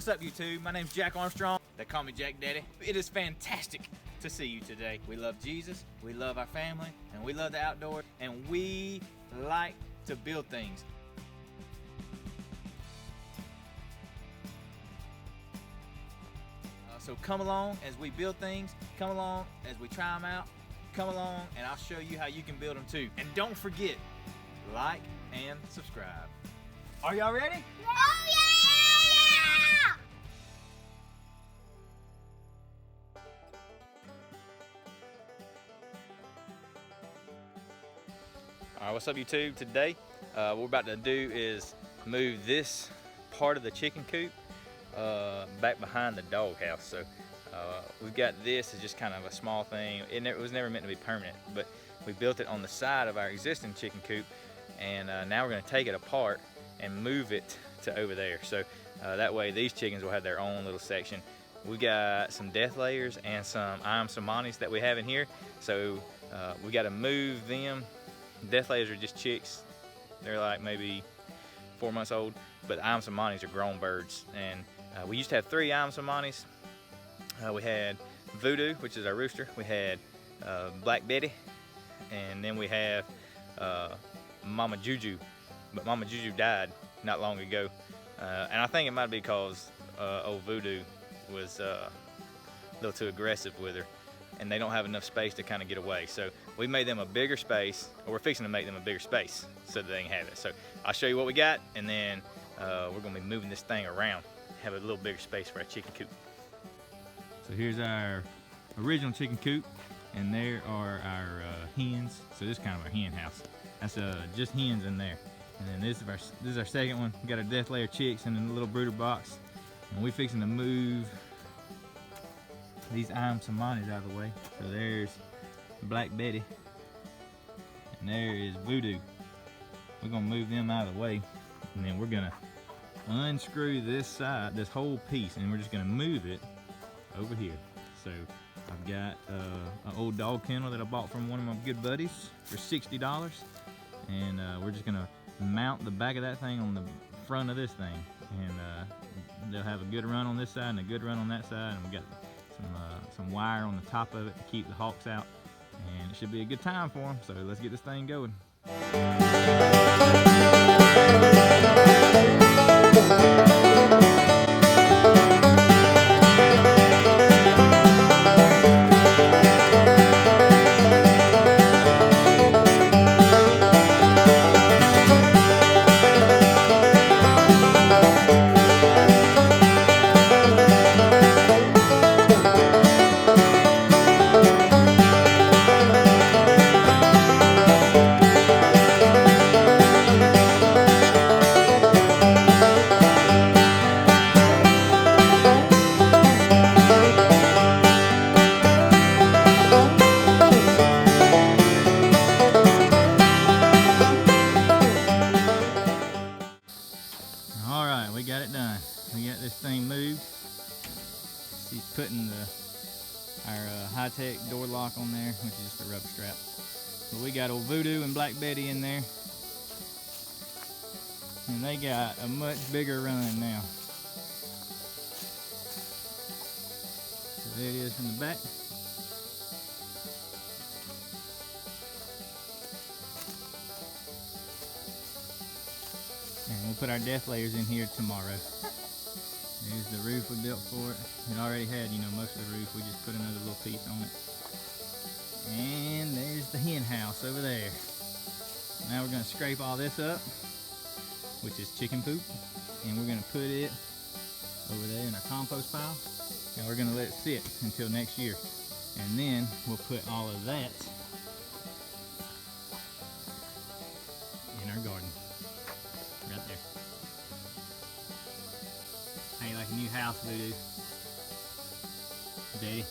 What's up, YouTube? My name's Jack Armstrong. They call me Jack Daddy. It is fantastic to see you today. We love Jesus, we love our family, and we love the outdoors, and we like to build things. So come along as we build things, come along as we try them out, come along and I'll show you how you can build them too. And don't forget, like and subscribe. Are y'all ready? Oh yeah! All right, what's up, YouTube? Today, what we're about to do is move this part of the chicken coop back behind the dog house. So we've got this as just kind of a small thing. It was never meant to be permanent, but we built it on the side of our existing chicken coop, and now we're going to take it apart and move it to over there. So that way these chickens will have their own little section. We got some death layers and some ayam cemanis that we have in here, so we got to move them. Death layers are just chicks. They're like maybe 4 months old, but ayam cemanis are grown birds. And we used to have 3 ayam cemanis. We had Voodoo, which is our rooster. We had Black Betty, and then we have Mama Juju. But Mama Juju died not long ago, and I think it might be because old Voodoo was a little too aggressive with her, and they don't have enough space to kind of get away. So we made them a bigger space, or we're fixing to make them a bigger space so that they can have it. So I'll show you what we got, and then we're gonna be moving this thing around, have a little bigger space for our chicken coop. So here's our original chicken coop, and there are our hens. So this is kind of our hen house. That's just hens in there. And then this is our second one. We got our death layer chicks in a little brooder box, and we're fixing to move these ayam cemanis out of the way. So there's Black Betty, and there is Voodoo. We're gonna move them out of the way, and then we're gonna unscrew this side, this whole piece, and we're just gonna move it over here. So I've got an old dog kennel that I bought from one of my good buddies for $60, and we're just gonna mount the back of that thing on the front of this thing, and they'll have a good run on this side and a good run on that side, and we got some wire on the top of it to keep the hawks out, and it should be a good time for them. So let's get this thing going. Alright, we got it done. We got this thing moved. She's putting our high-tech door lock on there, which is just a rubber strap. But we got old Voodoo and Black Betty in there, and they got a much bigger run now. So there it is from the back. And we'll put our death layers in here tomorrow. There's the roof we built for it. It already had, most of the roof. We just put another little piece on it. And there's the hen house over there. Now we're going to scrape all this up, which is chicken poop, and we're going to put it over there in our compost pile, and we're going to let it sit until next year. And then we'll put all of that in our garden. Right there. How you like a new house, Voodoo? Daddy?